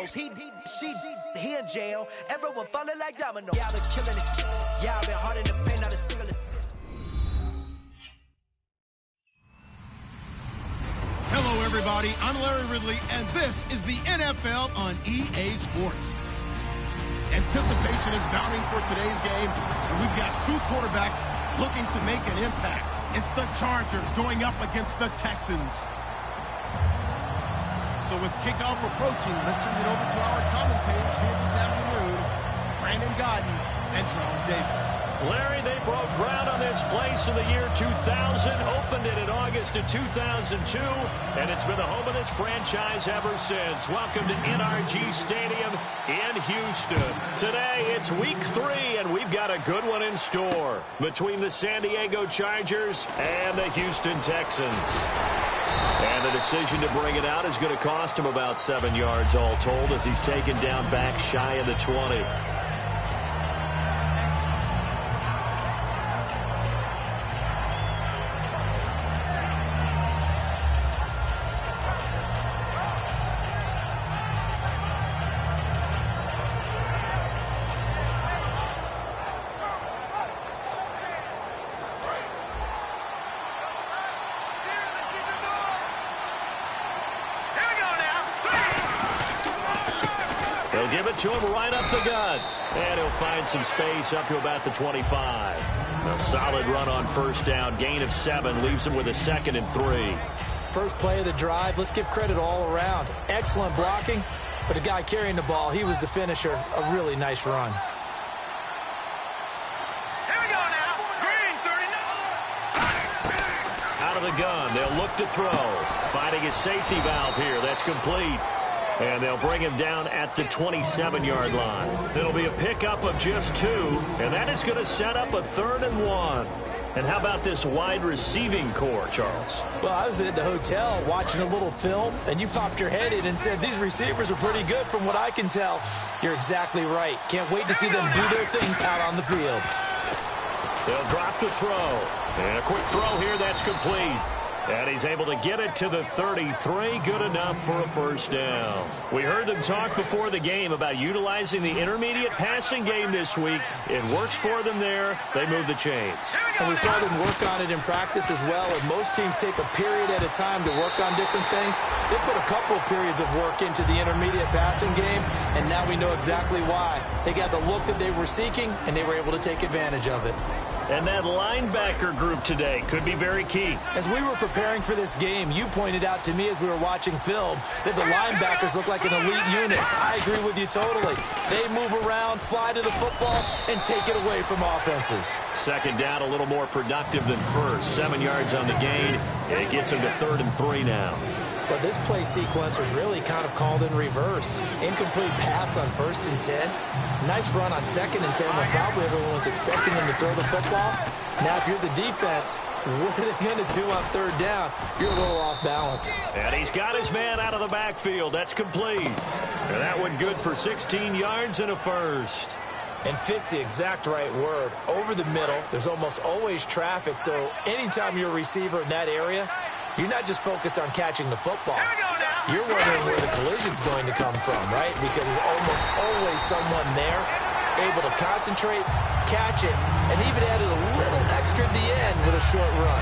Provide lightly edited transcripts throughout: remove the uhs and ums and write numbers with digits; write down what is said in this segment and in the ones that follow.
zeros. He in jail. Everyone falling like domino. Yeah, I've been killing this. Yeah, I've been hard in the paint, not a single assist. Hello, everybody. I'm Larry Ridley, and this is the NFL on EA Sports. Anticipation is mounting for today's game, and we've got two quarterbacks looking to make an impact. It's the Chargers going up against the Texans. So with kickoff approaching, let's send it over to our commentators here this afternoon, Brandon Godden and Charles Davis. Larry, they broke ground on this place in the year 2000, opened it in August of 2002, and it's been the home of this franchise ever since. Welcome to NRG Stadium in Houston. Today, it's week 3, and we've got a good one in store between the San Diego Chargers and the Houston Texans. And the decision to bring it out is going to cost him about 7 yards all told as he's taken down back shy of the 20. They'll give it to him right up the gut. And he'll find some space up to about the 25. A solid run on first down. Gain of 7 leaves him with a 2nd and 3. First play of the drive. Let's give credit all around. Excellent blocking. But the guy carrying the ball, he was the finisher. A really nice run. Here we go now. Green, 39. Out of the gun. They'll look to throw. Finding his safety valve here. That's complete. And they'll bring him down at the 27-yard line. It'll be a pickup of just 2, and that is going to set up a 3rd and 1. And how about this wide receiving core, Charles? Well, I was at the hotel watching a little film, and you popped your head in and said, these receivers are pretty good from what I can tell. You're exactly right. Can't wait to see them do their thing out on the field. They'll drop the throw. And a quick throw here, that's complete. And he's able to get it to the 33. Good enough for a first down. We heard them talk before the game about utilizing the intermediate passing game this week. It works for them there. They move the chains. And we saw them work on it in practice as well. And most teams take a period at a time to work on different things. They put a couple of periods of work into the intermediate passing game, and now we know exactly why. They got the look that they were seeking, and they were able to take advantage of it. And that linebacker group today could be very key. As we were preparing for this game, you pointed out to me as we were watching film that the linebackers look like an elite unit. I agree with you totally. They move around, fly to the football, and take it away from offenses. Second down, a little more productive than first. 7 yards on the gain. It gets him to 3rd and 3 now. But this play sequence was really kind of called in reverse. Incomplete pass on 1st and 10. Nice run on 2nd and 10 when probably everyone was expecting him to throw the football. Now, if you're the defense, what are they going to do on 3rd down? You're a little off balance. And he's got his man out of the backfield. That's complete. And that one good for 16 yards and a first. And fit's the exact right word. Over the middle, there's almost always traffic, so anytime you're a receiver in that area, you're not just focused on catching the football. You're wondering where the collision's going to come from, right? Because there's almost always someone there able to concentrate, catch it, and even added a little extra at the end with a short run.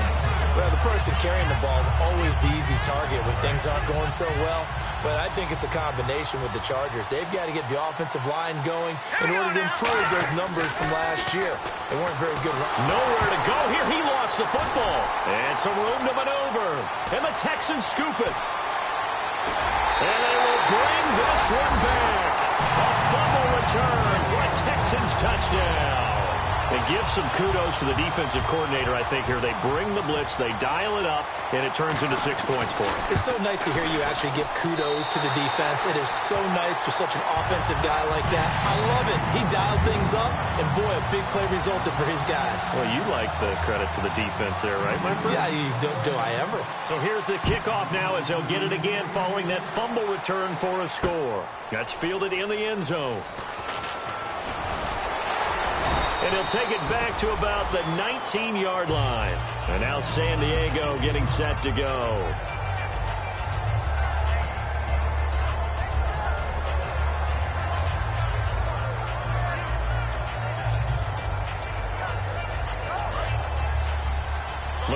Well, the person carrying the ball is always the easy target when things aren't going so well. But I think it's a combination with the Chargers. They've got to get the offensive line going in order to improve those numbers from last year. They weren't very good. Nowhere to go here. He lost the football. And some room to maneuver. And the Texans scoop it. And they will bring this one back. A fumble return for a Texans touchdown. They give some kudos to the defensive coordinator, I think, here. They bring the blitz, they dial it up, and it turns into 6 points for them. It's so nice to hear you actually give kudos to the defense. It is so nice for such an offensive guy like that. I love it. He dialed things up, and boy, a big play resulted for his guys. Well, you like the credit to the defense there, right, my friend? Yeah, do I ever. So here's the kickoff now as they'll get it again following that fumble return for a score. That's fielded in the end zone. And he'll take it back to about the 19-yard line. And now San Diego getting set to go.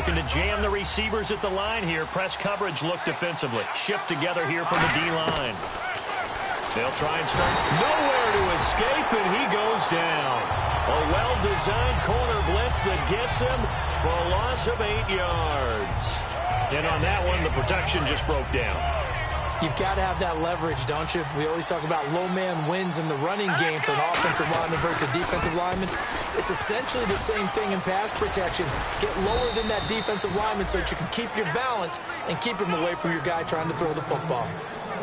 Looking to jam the receivers at the line here. Press coverage look defensively. Shift together here from the D-line. They'll try and start. Nowhere to escape, and he goes down. A well-designed corner blitz that gets him for a loss of 8 yards. And on that one, the protection just broke down. You've got to have that leverage, don't you? We always talk about low man wins in the running game for an offensive lineman versus a defensive lineman. It's essentially the same thing in pass protection. Get lower than that defensive lineman so that you can keep your balance and keep him away from your guy trying to throw the football.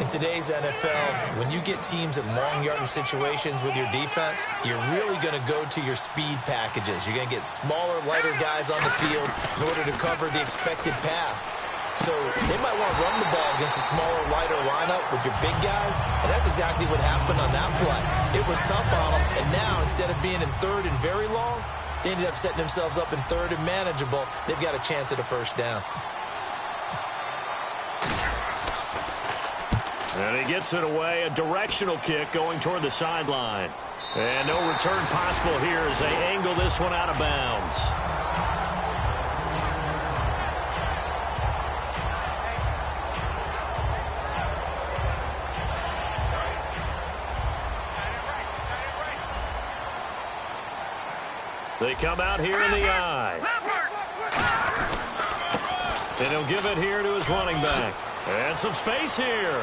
In today's NFL, when you get teams in long yardage situations with your defense, you're really going to go to your speed packages. You're going to get smaller, lighter guys on the field in order to cover the expected pass. So they might want to run the ball against a smaller, lighter lineup with your big guys, and that's exactly what happened on that play. It was tough on them, and now instead of being in third and very long, they ended up setting themselves up in third and manageable. They've got a chance at a first down. And he gets it away, a directional kick going toward the sideline. And no return possible here as they angle this one out of bounds. They come out here in the eye. And he'll give it here to his running back. And some space here.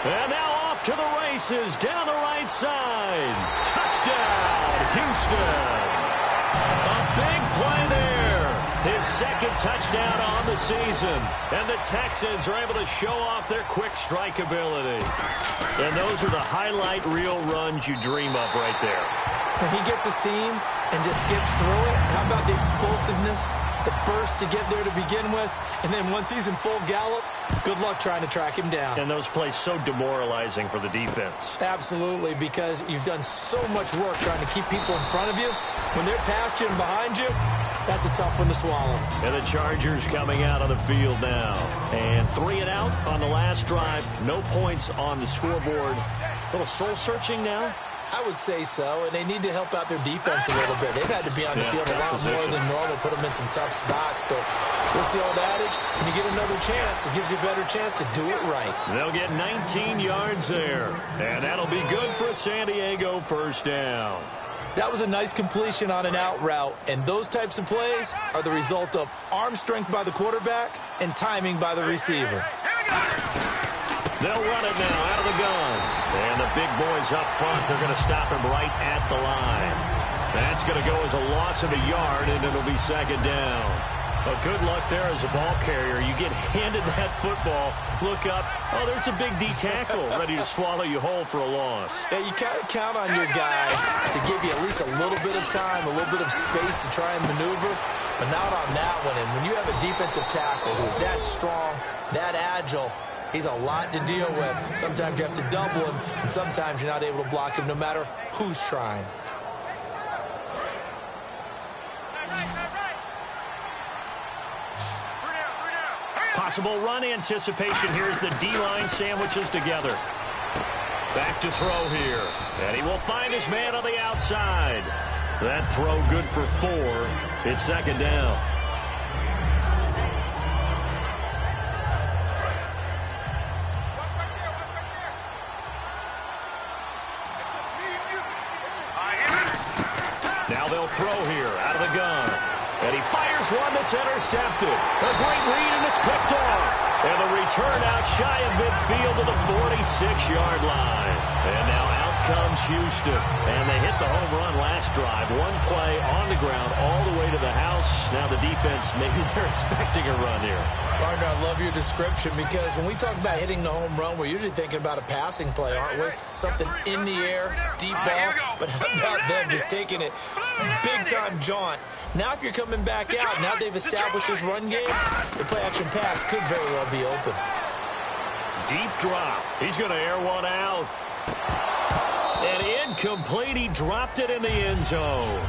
And now off to the races down the right side. Touchdown, Houston. A big play there. His second touchdown on the season. And the Texans are able to show off their quick strike ability. And those are the highlight reel runs you dream of right there. When he gets a seam and just gets through it, how about the explosiveness, the burst to get there to begin with, and then once he's in full gallop, good luck trying to track him down. And those plays so demoralizing for the defense. Absolutely, because you've done so much work trying to keep people in front of you. When they're past you and behind you, that's a tough one to swallow. And the Chargers coming out on the field now. And 3 and out on the last drive. No points on the scoreboard. A little soul-searching now. I would say so, and they need to help out their defense a little bit. They've had to be on the field a lot more than normal, put them in some tough spots. But what's the old adage? When you get another chance, it gives you a better chance to do it right. They'll get 19 yards there, and that'll be good for a San Diego first down. That was a nice completion on an out route, and those types of plays are the result of arm strength by the quarterback and timing by the receiver. They'll run it now out of the gun. And the big boys up front, they're going to stop him right at the line. That's going to go as a loss of a yard, and it'll be second down. But good luck there as a ball carrier. You get handed that football, look up, oh, there's a big D tackle ready to swallow you whole for a loss. Yeah, you kind of count on your guys to give you at least a little bit of time, a little bit of space to try and maneuver, but not on that one. And when you have a defensive tackle who's that strong, that agile, he's a lot to deal with. Sometimes you have to double him, and sometimes you're not able to block him no matter who's trying. Possible run anticipation. Here's the D-line sandwiches together. Back to throw here. And he will find his man on the outside. That throw good for 4. It's second down. Now they'll throw here out of the gun. And he fires one that's intercepted. A great read, and it's picked off. And the return out shy of midfield to the 46-yard line. And now out comes Houston. And they hit the home run last drive. One play on the ground all the way to the house. Now the defense, maybe they're expecting a run here. Partner, I love your description because when we talk about hitting the home run, we're usually thinking about a passing play, aren't we? Something in the air, deep ball. But how about them just taking it big-time jaunt? Now if you're coming back out, now they've established this run game, the play-action pass could very well be open. Deep drop. He's going to air one out. And incomplete. He dropped it in the end zone.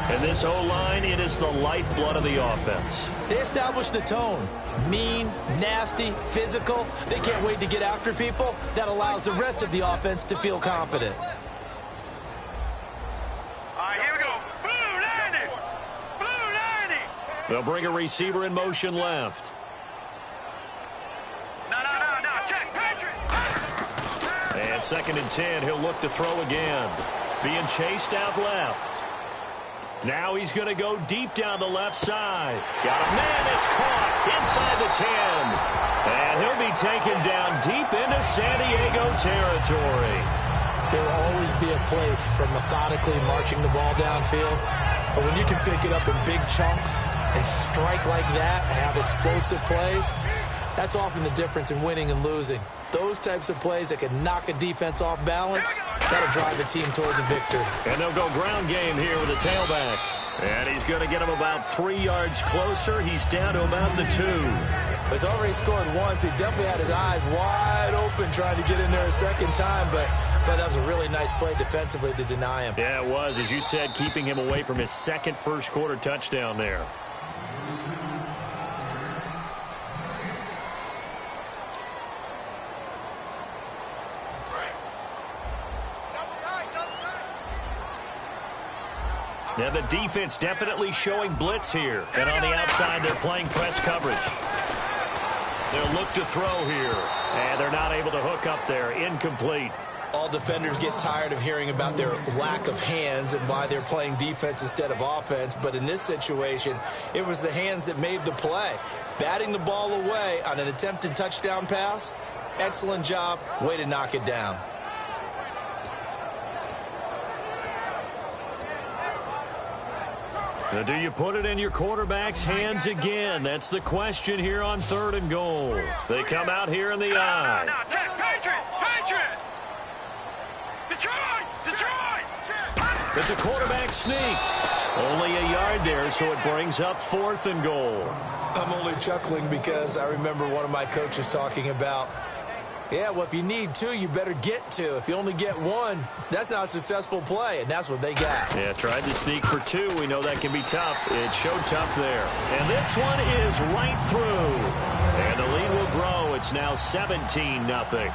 And this O-line, it is the lifeblood of the offense. They established the tone. Mean, nasty, physical. They can't wait to get after people. That allows the rest of the offense to feel confident. All right, here we go. Blue 90. Blue 90. They'll bring a receiver in motion left. No. Check. Patrick. And 2nd and 10. He'll look to throw again. Being chased out left. Now he's going to go deep down the left side. Got a man that's caught inside the 10. And he'll be taken down deep into San Diego territory. There will always be a place for methodically marching the ball downfield. But when you can pick it up in big chunks and strike like that, have explosive plays, that's often the difference in winning and losing. Those types of plays that can knock a defense off balance, that'll drive a team towards a victory. And they'll go ground game here with a tailback. And he's going to get him about 3 yards closer. He's down to about the 2. He's already scored once. He definitely had his eyes wide open trying to get in there a second time, but that was a really nice play defensively to deny him. Yeah, it was. As you said, keeping him away from his second first-quarter touchdown there. Now the defense definitely showing blitz here. And on the outside, they're playing press coverage. They'll look to throw here. And they're not able to hook up there. Incomplete. All defenders get tired of hearing about their lack of hands and why they're playing defense instead of offense. But in this situation, it was the hands that made the play. Batting the ball away on an attempted touchdown pass. Excellent job. Way to knock it down. Now, do you put it in your quarterback's hands again? That's the question here on 3rd and goal. They come out here in the eye. No. Check. Patriot. Detroit. It's a quarterback sneak. Only a yard there, so it brings up 4th and goal. I'm only chuckling because I remember one of my coaches talking about, yeah, well, if you need 2, you better get 2. If you only get 1, that's not a successful play, and that's what they got. Yeah, tried to sneak for 2. We know that can be tough. It showed tough there. And this one is right through. And the lead will grow. It's now 17-0.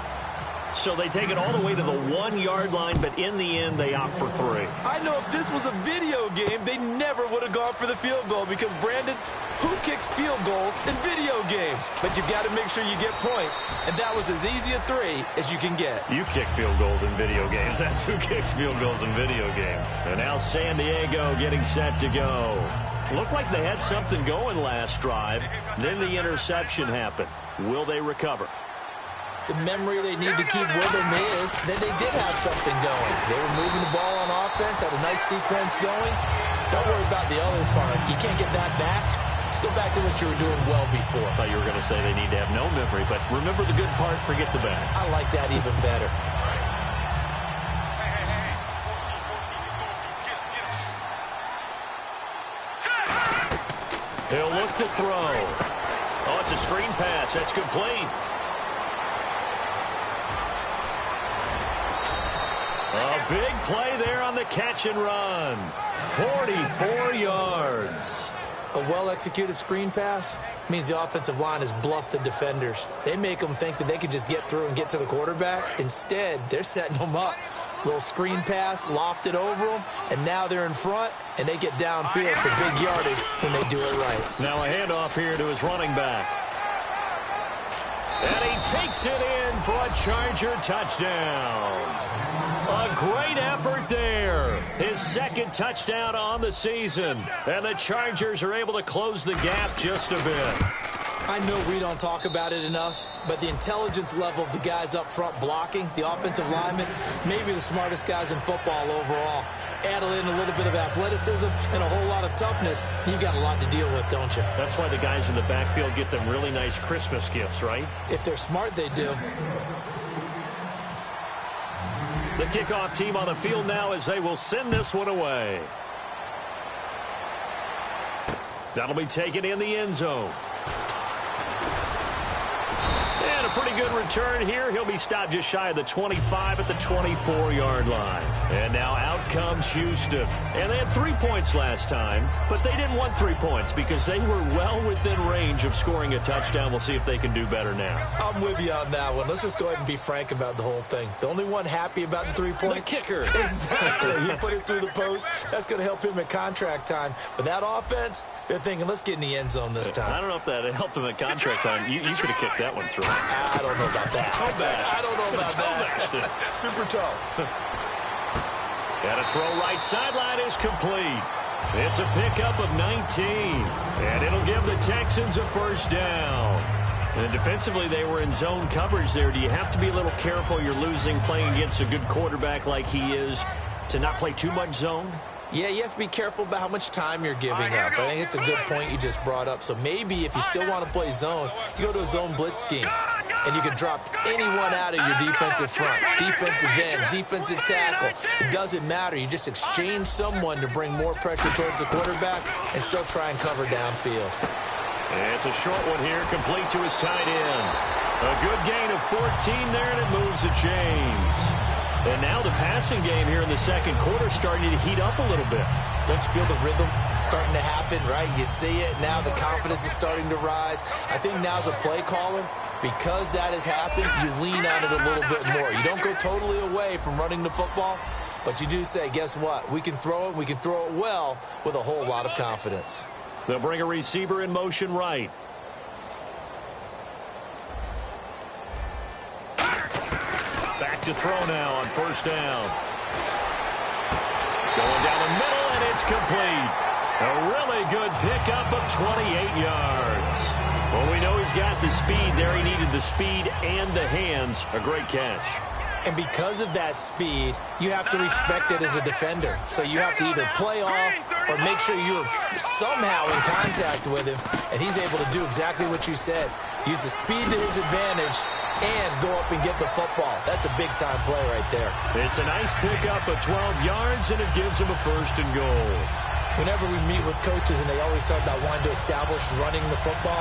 So they take it all the way to the 1-yard line, but in the end, they opt for 3. I know if this was a video game, they never would have gone for the field goal because, Brandon, who kicks field goals in video games? But you've got to make sure you get points, and that was as easy a 3 as you can get. You kick field goals in video games. That's who kicks field goals in video games. And now San Diego getting set to go. Looked like they had something going last drive. Then the interception happened. Will they recover? The memory they need to keep with them is that they did have something going. They were moving the ball on offense, had a nice sequence going. Don't worry about the other part. You can't get that back. Let's go back to what you were doing well before. I thought you were going to say they need to have no memory, but remember the good part, forget the bad. I like that even better. He'll look to throw. Oh, it's a screen pass. That's complete. A big play there on the catch and run. 44 yards. A well-executed screen pass means the offensive line has bluffed the defenders. They make them think that they can just get through and get to the quarterback. Instead, they're setting them up. Little screen pass, lofted over them, and now they're in front, and they get downfield for big yardage when they do it right. Now a handoff here to his running back. And he takes it in for a Charger touchdown. A great effort there. His 2nd touchdown on the season. And the Chargers are able to close the gap just a bit. I know we don't talk about it enough, but the intelligence level of the guys up front blocking, the offensive linemen, maybe the smartest guys in football overall. Add in a little bit of athleticism and a whole lot of toughness, you've got a lot to deal with, don't you? That's why the guys in the backfield get them really nice Christmas gifts, right? If they're smart, they do. The kickoff team on the field now as they will send this one away. That'll be taken in the end zone. And a pretty good return here. He'll be stopped just shy of the 25 at the 24-yard line. And now out comes Houston. And they had 3 points last time, but they didn't want 3 points because they were well within range of scoring a touchdown. We'll see if they can do better now. I'm with you on that one. Let's just go ahead and be frank about the whole thing. The only one happy about the 3-point? The kicker. Exactly. He put it through the post. That's going to help him at contract time. But that offense, they're thinking, let's get in the end zone this time. I don't know if that helped him at contract time. You could have kicked that one through. I don't know about that. I don't know about that. Super toe. And a throw right sideline is complete. It's a pickup of 19. And it'll give the Texans a first down. And defensively, they were in zone coverage there. Do you have to be a little careful? You're losing playing against a good quarterback like he is to not play too much zone? Yeah, you have to be careful about how much time you're giving up. I think it's a good point you just brought up. So maybe if you still want to play zone, you go to a zone blitz scheme. And you can drop anyone out of your defensive front. Defensive end, defensive tackle. It doesn't matter. You just exchange someone to bring more pressure towards the quarterback and still try and cover downfield. And it's a short one here, complete to his tight end. A good gain of 14 there, and it moves the chains. And now the passing game here in the second quarter starting to heat up a little bit. Don't you feel the rhythm starting to happen, right? You see it. Now the confidence is starting to rise. I think now as a play caller, because that has happened, you lean on it a little bit more. You don't go totally away from running the football, but you do say, guess what? We can throw it. We can throw it well with a whole lot of confidence. They'll bring a receiver in motion right. Back to throw now on first down. Going down the middle, and it's complete. A really good pickup of 28 yards. Well, we know he's got the speed there. He needed the speed and the hands. A great catch. And because of that speed, you have to respect it as a defender. So you have to either play off or make sure you're somehow in contact with him. And he's able to do exactly what you said. Use the speed to his advantage and go up and get the football. That's a big-time play right there. It's a nice pickup of 12 yards, and it gives him a first and goal. Whenever we meet with coaches and they always talk about wanting to establish running the football,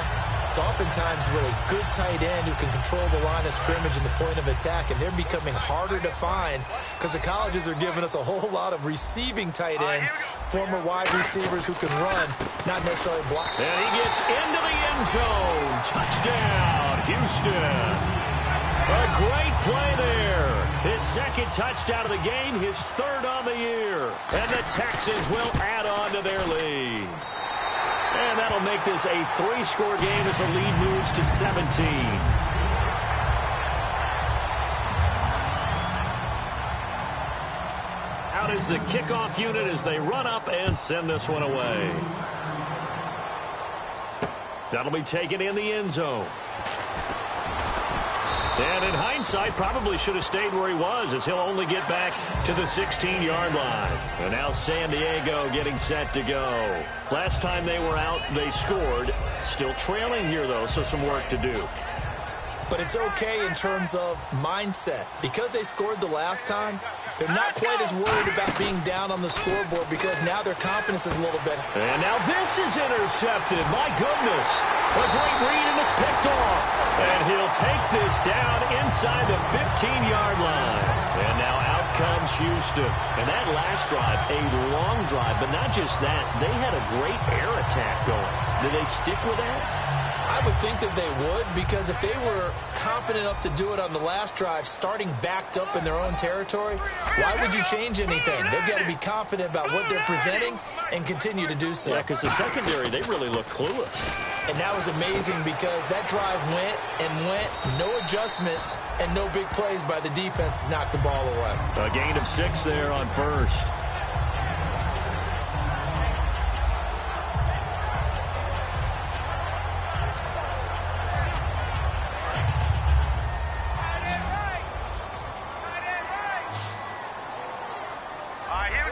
it's oftentimes with a good tight end who can control the line of scrimmage and the point of attack, and they're becoming harder to find because the colleges are giving us a whole lot of receiving tight ends, former wide receivers who can run, not necessarily block. And he gets into the end zone. Touchdown, Houston. A great play there. His second touchdown of the game, his third on the year. And the Texans will add on to their lead. And that'll make this a 3-score game as the lead moves to 17. Out is the kickoff unit as they run up and send this one away. That'll be taken in the end zone. And in hindsight, probably should have stayed where he was as he'll only get back to the 16-yard line. And now San Diego getting set to go. Last time they were out, they scored. Still trailing here, though, so some work to do. But it's okay in terms of mindset. Because they scored the last time, they're not quite as worried about being down on the scoreboard because now their confidence is a little bit. And now this is intercepted. My goodness. A great read, and it's picked off. And he'll take this down inside the 15-yard line. And now out comes Houston. And that last drive, a long drive, but not just that. They had a great air attack going. Did they stick with that? I would think that they would, because if they were confident enough to do it on the last drive, starting backed up in their own territory, why would you change anything? They've got to be confident about what they're presenting and continue to do so. Yeah, because the secondary, they really look clueless. And that was amazing because that drive went and went, no adjustments, and no big plays by the defense to knock the ball away. A gain of 6 there on first.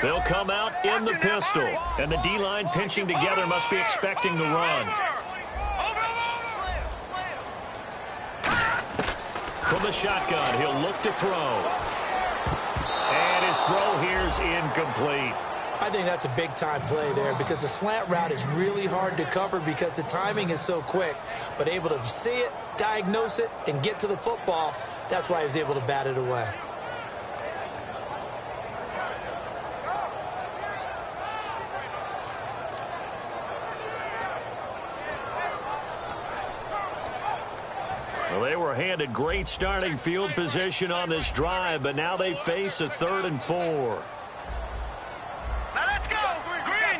They'll come out in the pistol. And the D-line pinching together must be expecting the run. From the shotgun, he'll look to throw. And his throw here's incomplete. I think that's a big-time play there because the slant route is really hard to cover because the timing is so quick. But able to see it, diagnose it, and get to the football. That's why he was able to bat it away. Well, they were handed great starting field position on this drive, but now they face a 3rd and 4. Now let's go. Green.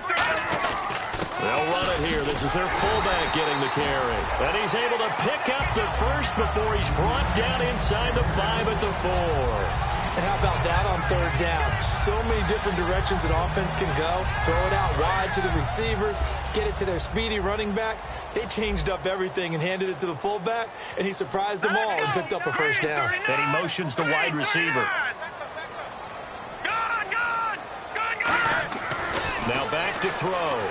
They'll run it here. This is their fullback getting the carry. And he's able to pick up the first before he's brought down inside the 5 at the 4. And how about that on 3rd down? So many different directions an offense can go. Throw it out wide to the receivers, get it to their speedy running back. They changed up everything and handed it to the fullback, and he surprised them all and picked up a first down. Then he motions the wide receiver. Now back to throw.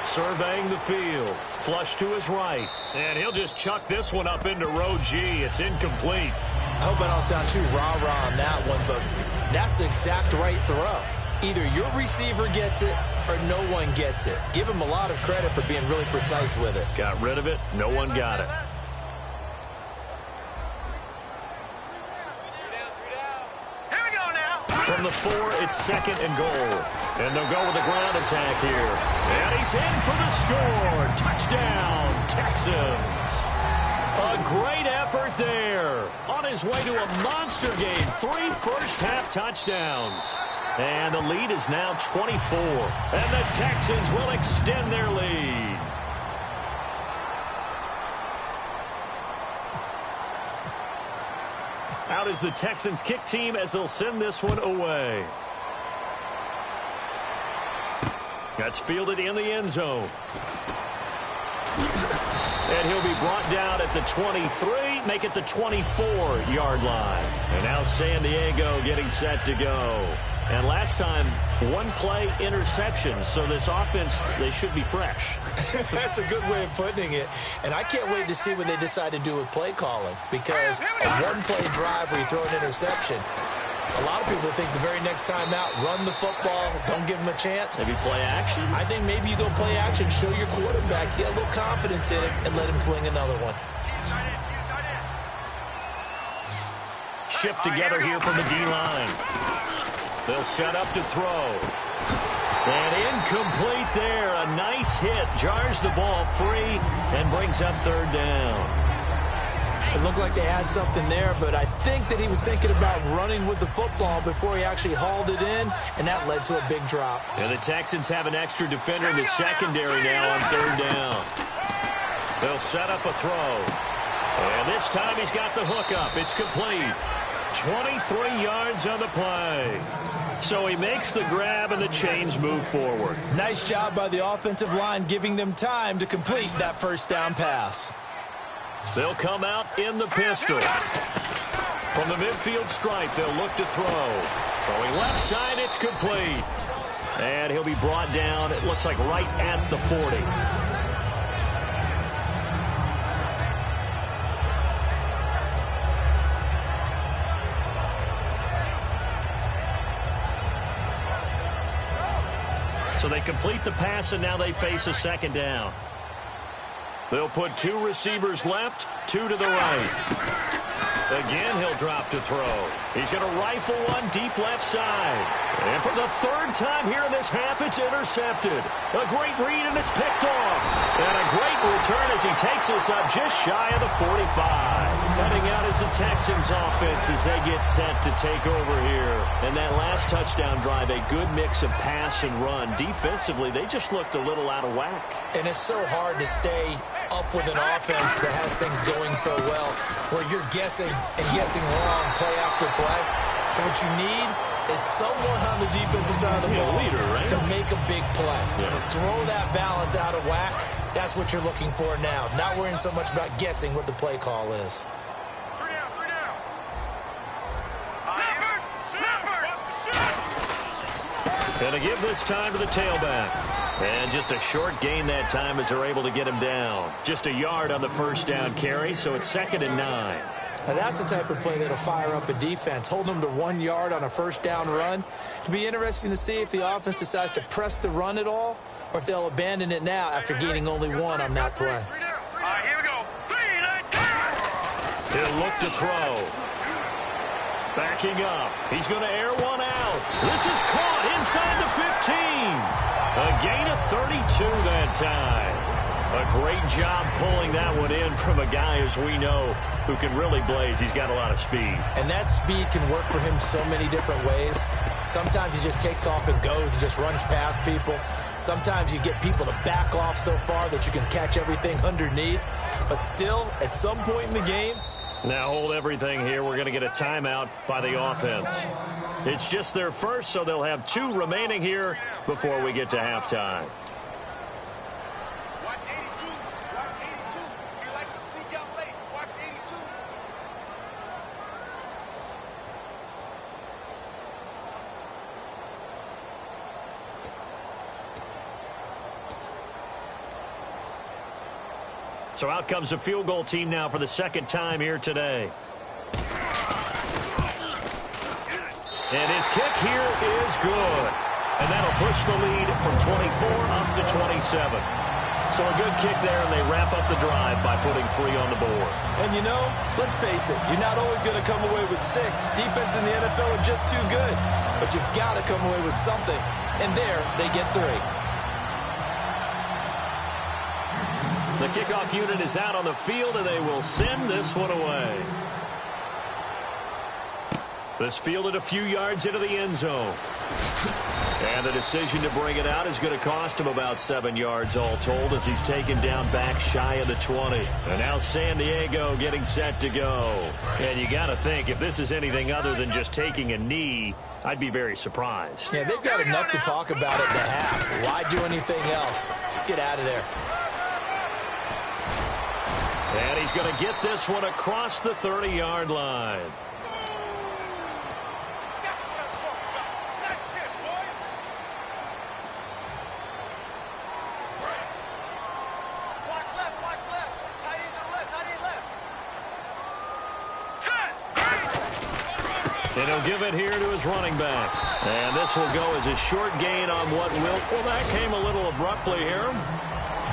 Surveying the field. Flush to his right. And he'll just chuck this one up into row G. It's incomplete. I hope I don't sound too rah-rah on that one, but that's the exact right throw. Either your receiver gets it or no one gets it. Give him a lot of credit for being really precise with it. Got rid of it. No one got it. Here we go now. From the 4, it's 2nd and goal. And they'll go with a ground attack here. And he's in for the score. Touchdown, Texans. A great effort there. On his way to a monster game. 3 first-half touchdowns. And the lead is now 24. And the Texans will extend their lead. Out is the Texans kick team as they'll send this one away. That's fielded in the end zone. And he'll be brought down at the 23, make it the 24-yard line. And now San Diego getting set to go. And last time, 1 play interception. So this offense, they should be fresh. That's a good way of putting it. And I can't wait to see what they decide to do with play calling. Because a 1-play drive where you throw an interception, a lot of people think the very next time out, run the football, don't give them a chance. Maybe play action? I think maybe you go play action, show your quarterback, get a little confidence in it, and let him fling another one. Shift together here from the D-line. They'll set up to throw. And incomplete there. A nice hit. Jars the ball free and brings up 3rd down. It looked like they had something there, but I think that he was thinking about running with the football before he actually hauled it in, and that led to a big drop. And the Texans have an extra defender in the secondary now on 3rd down. They'll set up a throw. And this time he's got the hook up. It's complete. 23 yards on the play. So he makes the grab and the chains move forward. Nice job by the offensive line giving them time to complete that first down pass. They'll come out in the pistol. From the midfield stripe, they'll look to throw. Throwing left side, it's complete. And he'll be brought down, it looks like right at the 40. So they complete the pass, and now they face a 2nd down. They'll put 2 receivers left, 2 to the right. Again, he'll drop to throw. He's going to rifle one deep left side. And for the 3rd time here in this half, it's intercepted. A great read, and it's picked off. And a great return as he takes us up just shy of the 45. Heading out is the Texans offense as they get set to take over here. And that last touchdown drive, a good mix of pass and run. Defensively, they just looked a little out of whack. And it's so hard to stay up with an offense that has things going so well, where you're guessing and guessing wrong play after play. So what you need is someone on the defensive side of the ball leader, right? to make a big play. Yeah. Throw that balance out of whack. That's what you're looking for now. Not worrying so much about guessing what the play call is. 3 down. And to give this time to the tailback. And just a short gain that time as they're able to get him down. Just a yard on the first down carry, so it's 2nd and 9. Now that's the type of play that'll fire up a defense. Hold them to 1 yard on a first down run. It'll be interesting to see if the offense decides to press the run at all, or if they'll abandon it now after gaining only 1 on that play. Here we go. 3, let's He'll look to throw. Backing up. He's going to air one out. This is caught inside the 15. A gain of 32 that time. A great job pulling that one in from a guy, as we know, who can really blaze. He's got a lot of speed. And that speed can work for him so many different ways. Sometimes he just takes off and goes and just runs past people. Sometimes you get people to back off so far that you can catch everything underneath. But still, at some point in the game... Now hold everything here. We're going to get a timeout by the offense. It's just their first, so they'll have 2 remaining here before we get to halftime. Watch 82. Watch 82. You like to sneak out late. Watch 82. So out comes a field goal team now for the second time here today. And his kick here is good. And that'll push the lead from 24 up to 27. So a good kick there, and they wrap up the drive by putting 3 on the board. And you know, let's face it, you're not always going to come away with 6. Defense in the NFL are just too good. But you've got to come away with something. And there, they get 3. The kickoff unit is out on the field, and they will send this one away. This fielded a few yards into the end zone. And the decision to bring it out is going to cost him about 7 yards all told, as he's taken down back shy of the 20. And now San Diego getting set to go. And you got to think, if this is anything other than just taking a knee, I'd be very surprised. Yeah, they've got enough to talk about at the half. Why do anything else? Just get out of there. And he's going to get this one across the 30-yard line. And he'll give it here to his running back. And this will go as a short gain on what will... Well, that came a little abruptly here.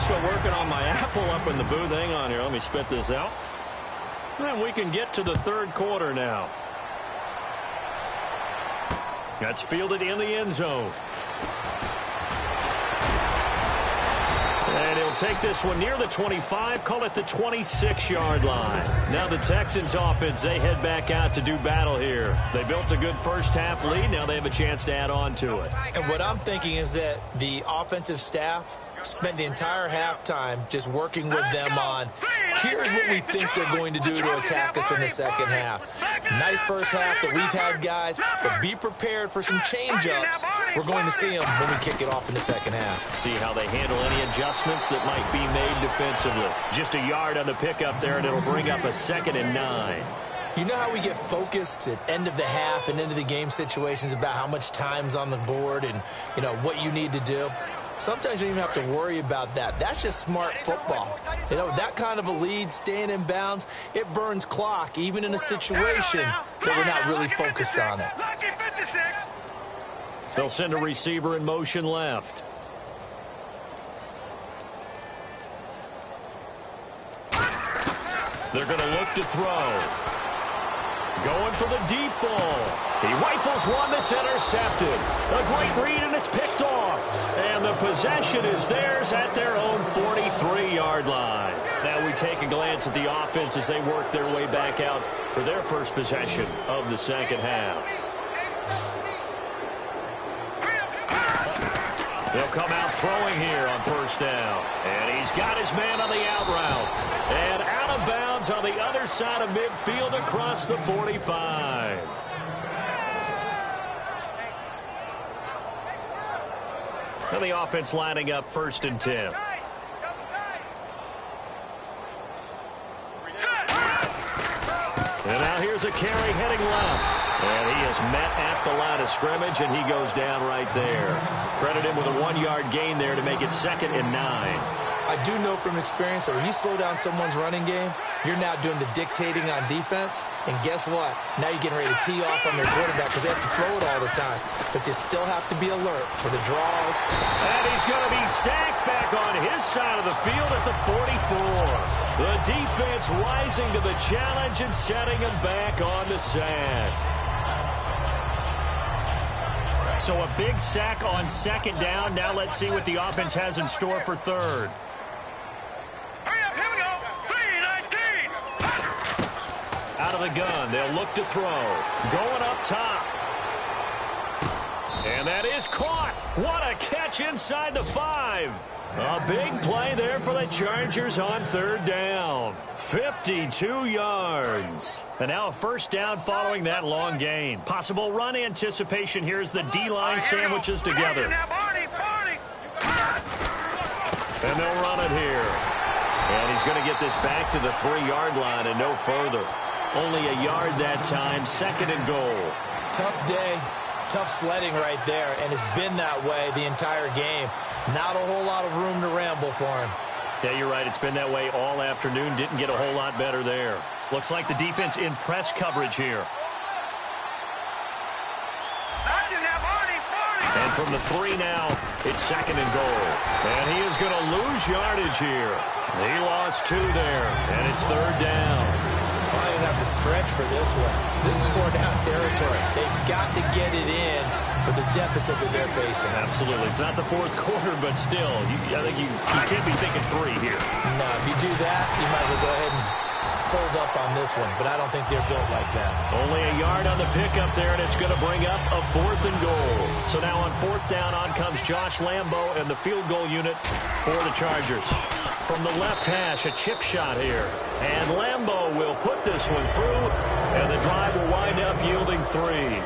Still working on my apple up in the booth. Hang on here. Let me spit this out. And we can get to the third quarter now. That's fielded in the end zone. And he'll take this one near the 25, call it the 26-yard line. Now the Texans offense, they head back out to do battle here. They built a good first-half lead. Now they have a chance to add on to it. And what I'm thinking is that the offensive staff spent the entire halftime just working with them on, here's what we think they're going to do to attack us in the second half. Nice first half that we've had, guys, but be prepared for some change-ups. We're going to see them when we kick it off in the second half. See how they handle any adjustments that might be made defensively. Just a yard on the pickup there, and it'll bring up a 2nd and 9. You know how we get focused at end of the half and into the game situations about how much time's on the board and, you know, what you need to do? Sometimes you don't even have to worry about that. That's just smart football. You know, that kind of a lead, staying in bounds, it burns clock, even in a situation that we're not really focused on it. They'll send a receiver in motion left. They're going to look to throw. Going for the deep ball. He rifles one that's intercepted. A great read, and it's picked off. And the possession is theirs at their own 43-yard line. Now we take a glance at the offense as they work their way back out for their first possession of the second half. They'll come out throwing here on first down. And he's got his man on the out route. And out of bounds on the other side of midfield across the 45. And the offense lining up 1st and 10. And now here's a carry heading left. And he is met at the line of scrimmage, and he goes down right there. Credit him with a 1-yard gain there to make it 2nd and 9. I do know from experience that when you slow down someone's running game, you're now doing the dictating on defense. And guess what? Now you're getting ready to tee off on their quarterback because they have to throw it all the time. But you still have to be alert for the draws. And he's going to be sacked back on his side of the field at the 44. The defense rising to the challenge and setting him back on the sack. So a big sack on second down. Now let's see what the offense has in store for third. Hurry up, here we go. 3-19. Out of the gun, they'll look to throw. Going up top. And that is caught. What a catch inside the 5. A big play there for the Chargers on third down. 52 yards. And now a first down following that long gain. Possible run anticipation here as the D-line sandwiches together. And they'll run it here. And he's going to get this back to the 3-yard line and no further. Only a yard that time, second and goal. Tough day, tough sledding right there, and it's been that way the entire game. Not a whole lot of room to ramble for him. Yeah, you're right. It's been that way all afternoon. Didn't get a whole lot better there. Looks like the defense in press coverage here. And from the 3 now, it's second and goal. And he is going to lose yardage here. He lost 2 there, and it's third down. I didn't have to stretch for this one. This is 4-down territory. They've got to get it in with the deficit that they're facing. Absolutely. It's not the fourth quarter, but still, I think you can't be thinking 3 here. No, if you do that, you might as well go ahead and fold up on this one, but I don't think they're built like that. Only a yard on the pickup there, and it's going to bring up a 4th and goal. So now on 4th down, on comes Josh Lambo and the field goal unit for the Chargers. From the left hash, a chip shot here. And Lambo will put this one through, and the drive will wind up yielding 3.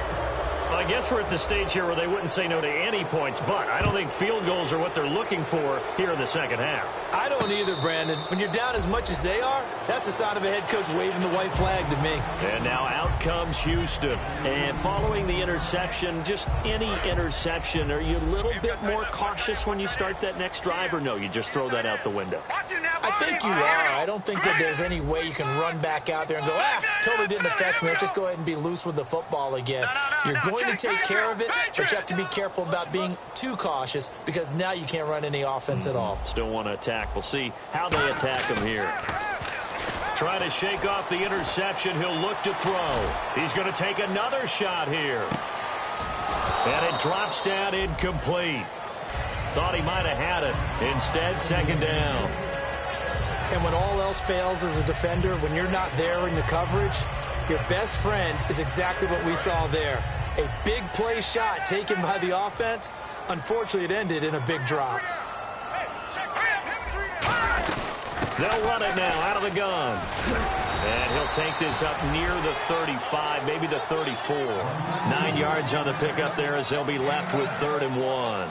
Well, I guess we're at the stage here where they wouldn't say no to any points, but I don't think field goals are what they're looking for here in the second half. I don't either, Brandon. When you're down as much as they are, that's the sign of a head coach waving the white flag to me. And now out comes Houston. And following the interception, just any interception, are you a little bit more cautious when you start that next drive, or no, you just throw that out the window? I think you are. I don't think that there's any way you can run back out there and go, totally didn't affect me. Let's just go ahead and be loose with the football again. You're going to take care of it, but you have to be careful about being too cautious because now you can't run any offense at all. Still want to attack. We'll see how they attack him here. Try to shake off the interception. He'll look to throw. He's going to take another shot here. And it drops down incomplete. Thought he might have had it. Instead, second down. And when all else fails as a defender, when you're not there in the coverage, your best friend is exactly what we saw there. A big play shot taken by the offense. Unfortunately, it ended in a big drop. They'll run it now out of the gun. And he'll take this up near the 35, maybe the 34. 9 yards on the pickup there as they'll be left with 3rd and 1.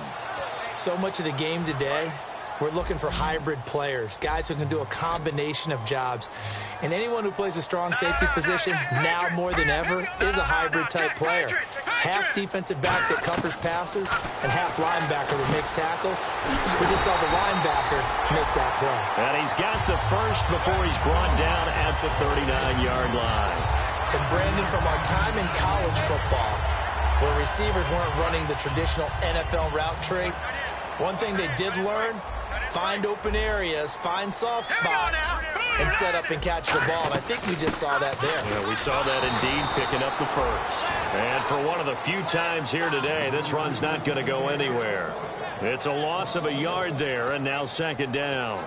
So much of the game today, we're looking for hybrid players, guys who can do a combination of jobs. And anyone who plays a strong safety position, now more than ever, is a hybrid-type player. Half defensive back that covers passes and half linebacker that makes tackles. We just saw the linebacker make that play. And he's got the first before he's brought down at the 39-yard line. And Brandon, from our time in college football, where receivers weren't running the traditional NFL route tree, one thing they did learn, find open areas, find soft spots, and set up and catch the ball. And I think we just saw that there. Yeah, we saw that indeed, picking up the first. And for one of the few times here today, this run's not going to go anywhere. It's a loss of a yard there, and now second down.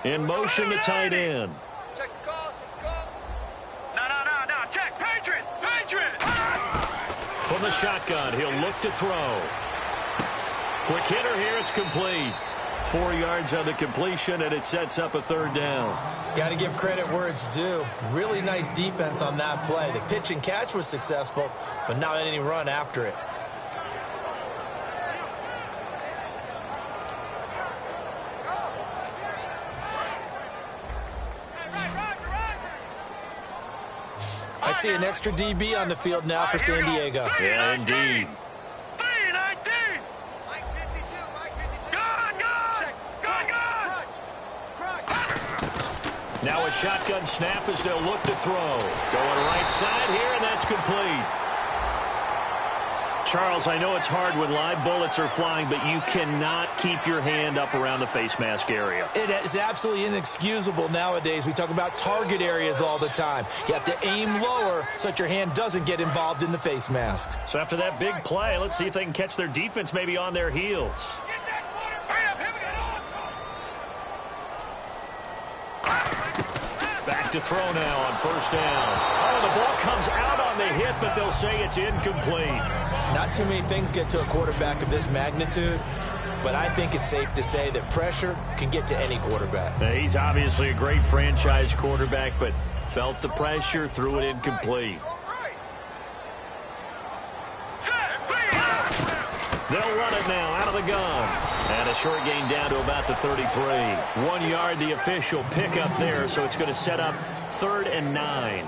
In motion, the tight end. Check the call, No, check. Patriot! From the shotgun, he'll look to throw. Quick hitter here, it's complete. 4 yards on the completion, and it sets up a 3rd down. Got to give credit where it's due. Really nice defense on that play. The pitch and catch was successful, but not any run after it. I see an extra DB on the field now for San Diego. Yeah, indeed. Now a shotgun snap as they'll look to throw. Going right side here, and that's complete. Charles, I know it's hard when live bullets are flying, but you cannot keep your hand up around the face mask area. It is absolutely inexcusable nowadays. We talk about target areas all the time. You have to aim lower so that your hand doesn't get involved in the face mask. So after that big play, let's see if they can catch their defense maybe on their heels. Back to throw now on first down. Oh, the ball comes out on the hit, but they'll say it's incomplete. Not too many things get to a quarterback of this magnitude, but I think it's safe to say that pressure can get to any quarterback. Now, he's obviously a great franchise quarterback, but felt the pressure, threw it incomplete. They'll run it now out of the gun. And a short gain down to about the 33. 1 yard, the official pickup there, so it's going to set up 3rd and 9.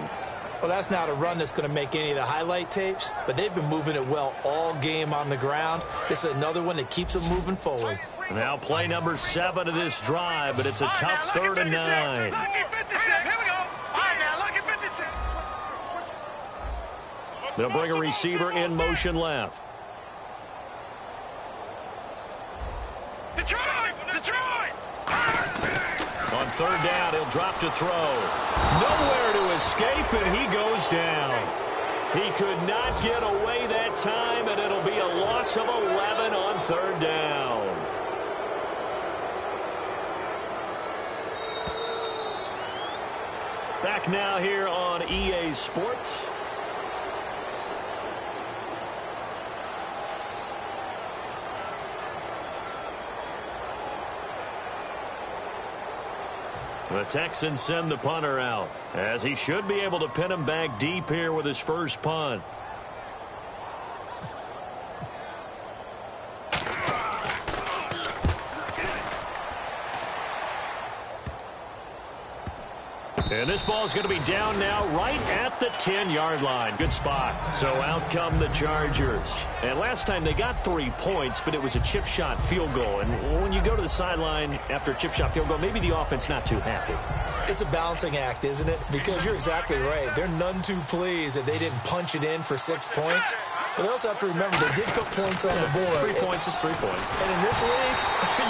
Well, that's not a run that's going to make any of the highlight tapes, but they've been moving it well all game on the ground. This is another one that keeps them moving forward. Now play number 7 of this drive, but it's a tough 3rd and 9. They'll bring a receiver in motion left. Detroit! On 3rd down, he'll drop to throw. Nowhere to escape, and he goes down. He could not get away that time, and it'll be a loss of 11 on 3rd down. Back now here on EA Sports. The Texans send the punter out, as he should be able to pin him back deep here with his first punt. And this ball is going to be down now right at the 10-yard line. Good spot. So out come the Chargers. And last time they got 3 points, but it was a chip shot field goal. And when you go to the sideline after a chip shot field goal, maybe the offense not too happy. It's a balancing act, isn't it? Because you're exactly right. They're none too pleased that they didn't punch it in for 6 points. But they also have to remember they did put points on the board. 3 points is 3 points. And in this league,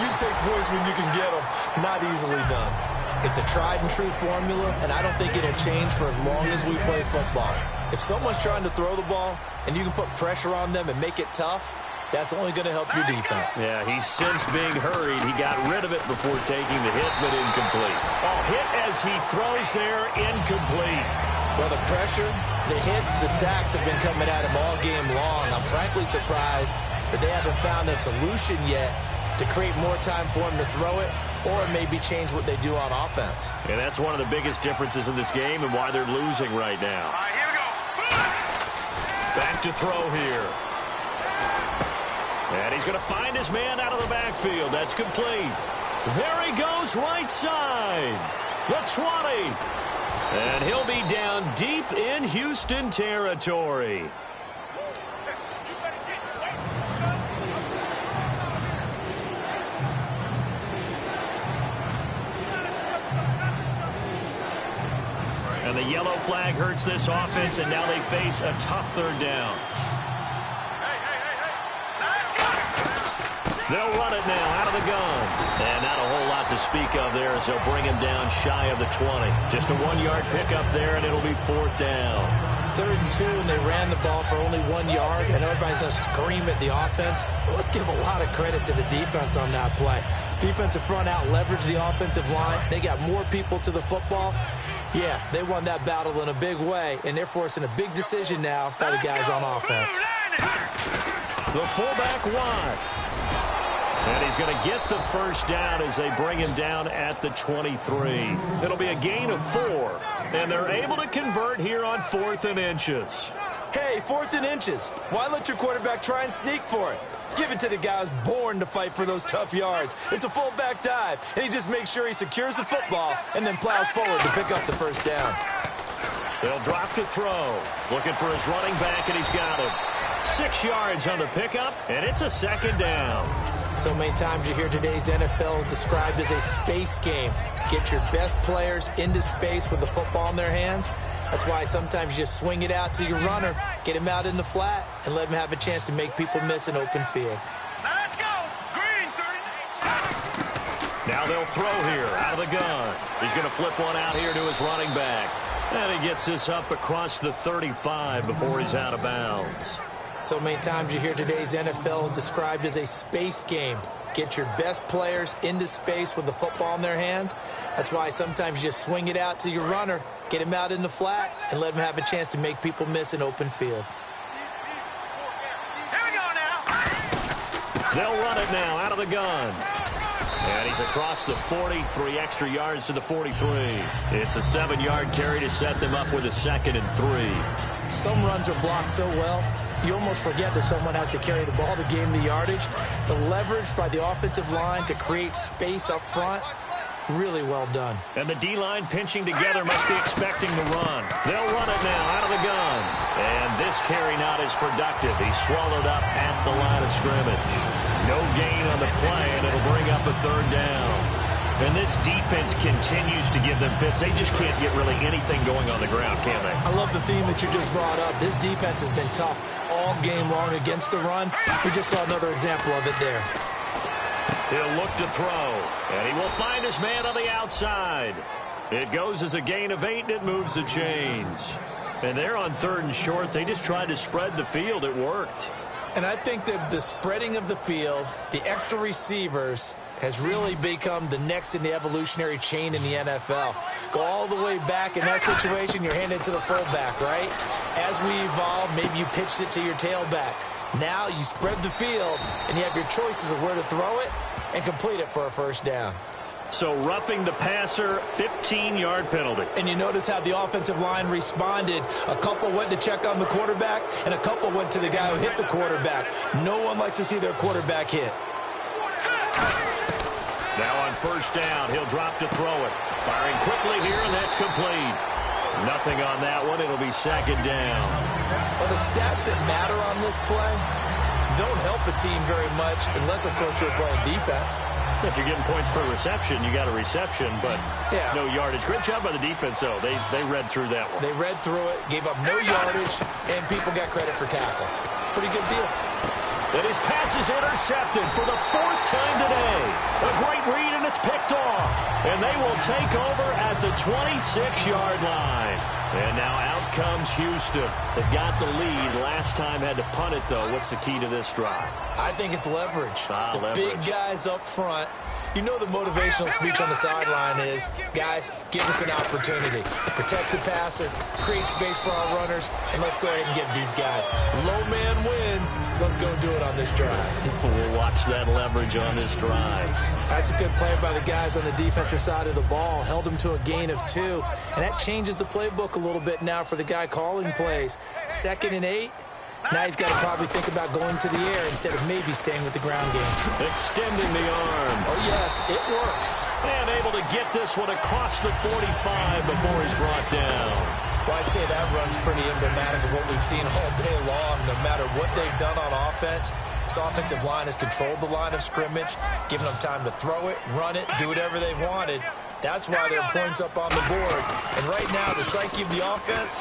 you take points when you can get them. Not easily done. It's a tried-and-true formula, and I don't think it'll change for as long as we play football. If someone's trying to throw the ball and you can put pressure on them and make it tough, that's only going to help your defense. Yeah, he's since being hurried. He got rid of it before taking the hit, but incomplete. Oh, hit as he throws there, incomplete. Well, the pressure, the hits, the sacks have been coming at him all game long. I'm frankly surprised that they haven't found a solution yet to create more time for him to throw it, or maybe change what they do on offense. And that's one of the biggest differences in this game and why they're losing right now. All right, here we go. Back to throw here. And he's going to find his man out of the backfield. That's complete. There he goes right side. The 20. And he'll be down deep in Houston territory. And the yellow flag hurts this offense, and now they face a tough 3rd down. They'll run it now out of the gun. And not a whole lot to speak of there as they'll bring him down shy of the 20. Just a 1-yard pickup there, and it'll be 4th down. 3rd and 2, and they ran the ball for only 1 yard, and everybody's going to scream at the offense. Well, let's give a lot of credit to the defense on that play. Defensive front out leveraged the offensive line. They got more people to the football. Yeah, they won that battle in a big way, and they're forcing a big decision now by the guys on offense. The fullback wide. And he's going to get the first down as they bring him down at the 23. It'll be a gain of 4, and they're able to convert here on 4th and inches. Hey, 4th and inches. Why let your quarterback try and sneak for it? Give it to the guy who's born to fight for those tough yards. It's a fullback dive, and he just makes sure he secures the football and then plows forward to pick up the first down. They'll drop to throw. Looking for his running back, and he's got him. 6 yards on the pickup, and it's a second down. So many times you hear today's NFL described as a space game. Get your best players into space with the football in their hands. That's why sometimes you just swing it out to your runner, get him out in the flat, and let him have a chance to make people miss an open field. Now let's go. Green, 30. Now they'll throw here out of the gun. He's going to flip one out here to his running back. And he gets this up across the 35 before he's out of bounds. So many times you hear today's NFL described as a space game. Get your best players into space with the football in their hands. That's why sometimes you just swing it out to your runner, get him out in the flat, and let him have a chance to make people miss an open field. Here we go now. They'll run it now out of the gun. And he's across the 40, 3 extra yards to the 43. It's a 7-yard carry to set them up with a 2nd and 3. Some runs are blocked so well, you almost forget that someone has to carry the ball to gain the yardage. The leverage by the offensive line to create space up front, really well done. And the D-line pinching together must be expecting the run. They'll run it now out of the gun. And this carry not as productive. He's swallowed up at the line of scrimmage. No gain on the play, and it'll bring up a 3rd down. And this defense continues to give them fits. They just can't get really anything going on the ground, can they? I love the theme that you just brought up. This defense has been tough all game long against the run. We just saw another example of it there. He'll look to throw, and he will find his man on the outside. It goes as a gain of 8, and it moves the chains. And they're on 3rd and short. They just tried to spread the field. It worked. And I think that the spreading of the field, the extra receivers, has really become the next in the evolutionary chain in the NFL. Go all the way back in that situation, you're handed to the fullback, right? As we evolve, maybe you pitched it to your tailback. Now you spread the field, and you have your choices of where to throw it and complete it for a 1st down. So roughing the passer, 15-yard penalty. And you notice how the offensive line responded. A couple went to check on the quarterback, and a couple went to the guy who hit the quarterback. No one likes to see their quarterback hit. Now on 1st down, he'll drop to throw it. Firing quickly here, and that's complete. Nothing on that one. It'll be 2nd down. Well, the stats that matter on this play don't help a team very much unless, of course, you're playing defense. If you're getting points per reception, you got a reception, but no yardage. Great job by the defense, though. They read through that one. They read through it, gave up no yardage, and people got credit for tackles. Pretty good deal. And his pass is intercepted for the 4th time today. A great read, and it's picked off. And they will take over at the 26-yard line. And now out comes Houston. They got the lead. Last time had to punt it, though. What's the key to this drive? I think it's leverage. Leverage. Big guys up front. You know the motivational speech on the sideline is, guys, give us an opportunity. Protect the passer, create space for our runners, and let's go ahead and get these guys. Low man wins. Let's go do it on this drive. We'll watch that leverage on this drive. That's a good play by the guys on the defensive side of the ball. Held them to a gain of 2. And that changes the playbook a little bit now for the guy calling plays. 2nd and 8. Now he's got to probably think about going to the air instead of maybe staying with the ground game. Extending the arm. Oh, yes, it works. And able to get this one across the 45 before he's brought down. Well, I'd say that run's pretty emblematic of what we've seen all day long. No matter what they've done on offense, this offensive line has controlled the line of scrimmage, given them time to throw it, run it, do whatever they wanted. That's why there are points up on the board. And right now, the psyche of the offense,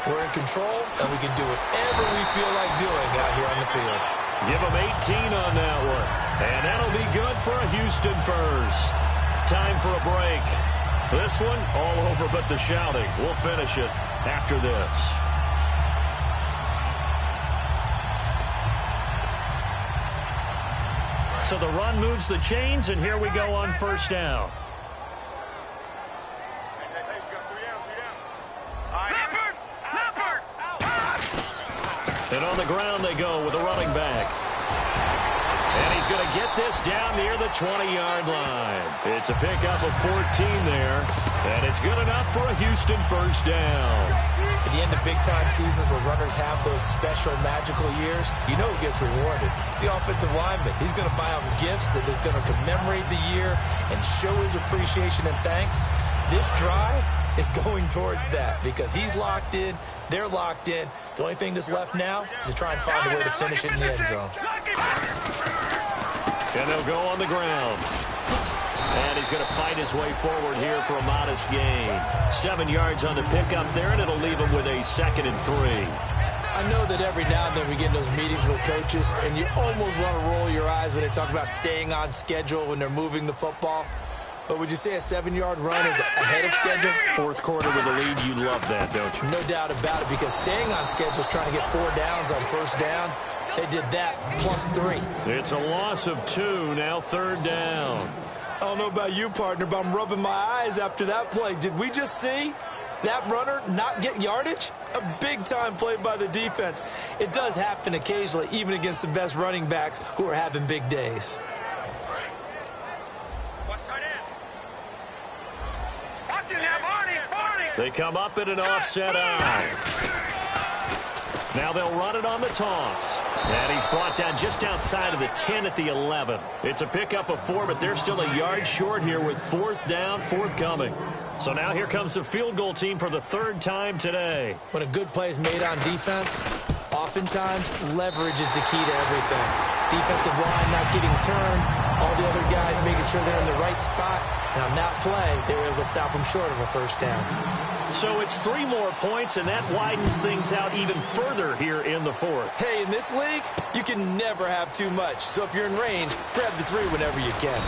we're in control, and we can do whatever we feel like doing out here on the field. Give them 18 on that one. And that'll be good for a Houston first. Time for a break. This one, all over but the shouting. We'll finish it after this. So the run moves the chains, and here we go on 1st down. And on the ground they go with a running back. And he's going to get this down near the 20-yard line. It's a pickup of 14 there. And it's good enough for a Houston 1st down. At the end of big-time seasons where runners have those special, magical years, you know who gets rewarded. It's the offensive lineman. He's going to buy them gifts that is going to commemorate the year and show his appreciation and thanks. This drive is going towards that because he's locked in, they're locked in. The only thing that's left now is to try and find a way to finish it in the end zone. And they'll go on the ground. And he's going to fight his way forward here for a modest gain. 7 yards on the pickup there, and it'll leave him with a 2nd and 3. I know that every now and then we get in those meetings with coaches, and you almost want to roll your eyes when they talk about staying on schedule when they're moving the football. But would you say a 7-yard run is ahead of schedule? Fourth quarter with a lead, you love that, don't you? No doubt about it, because staying on schedule is trying to get 4 downs on first down. They did that plus 3. It's a loss of 2, now 3rd down. I don't know about you, partner, but I'm rubbing my eyes after that play. Did we just see that runner not get yardage? A big-time play by the defense. It does happen occasionally, even against the best running backs who are having big days. They come up in an offset eye. Now they'll run it on the toss. And he's brought down just outside of the 10 at the 11. It's a pickup of 4, but they're still a yard short here with 4th down, forthcoming. So now here comes the field goal team for the 3rd time today. When a good play is made on defense, oftentimes leverage is the key to everything. Defensive line not getting turned, all the other guys making sure they're in the right spot. And on that play, they were able to stop them short of a 1st down. So it's 3 more points, and that widens things out even further here in the 4th. Hey, in this league, you can never have too much. So if you're in range, grab the 3 whenever you can.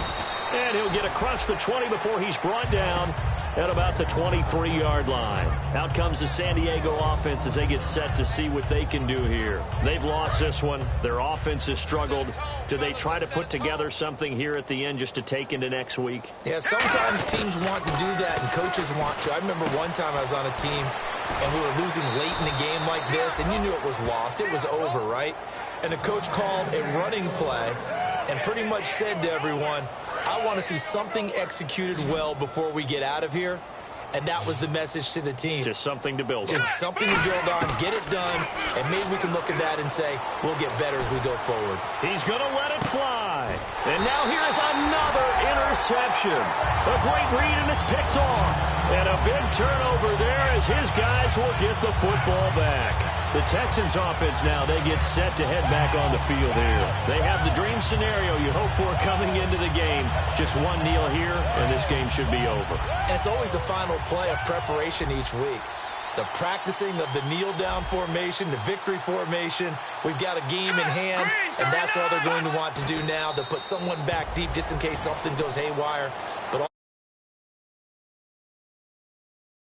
And he'll get across the 20 before he's brought down at about the 23-yard line. Out comes the San Diego offense as they get set to see what they can do here. They've lost this one. Their offense has struggled. Do they try to put together something here at the end just to take into next week? Yeah, sometimes teams want to do that and coaches want to. I remember one time I was on a team and we were losing late in the game like this, and you knew it was lost. It was over, right? And the coach called a running play and pretty much said to everyone, I want to see something executed well before we get out of here. And that was the message to the team. Just something to build on. Just something to build on, get it done, and maybe we can look at that and say, we'll get better as we go forward. He's going to let it fly. And now here's another interception. A great read, and it's picked off. And a big turnover there as his guys will get the football back. The Texans offense now, they get set to head back on the field here. They have the dream scenario you hope for coming into the game. Just one kneel here, and this game should be over. And it's always the final play of preparation each week. The practicing of the kneel-down formation, the victory formation. We've got a game in hand, and that's all they're going to want to do now, to put someone back deep just in case something goes haywire.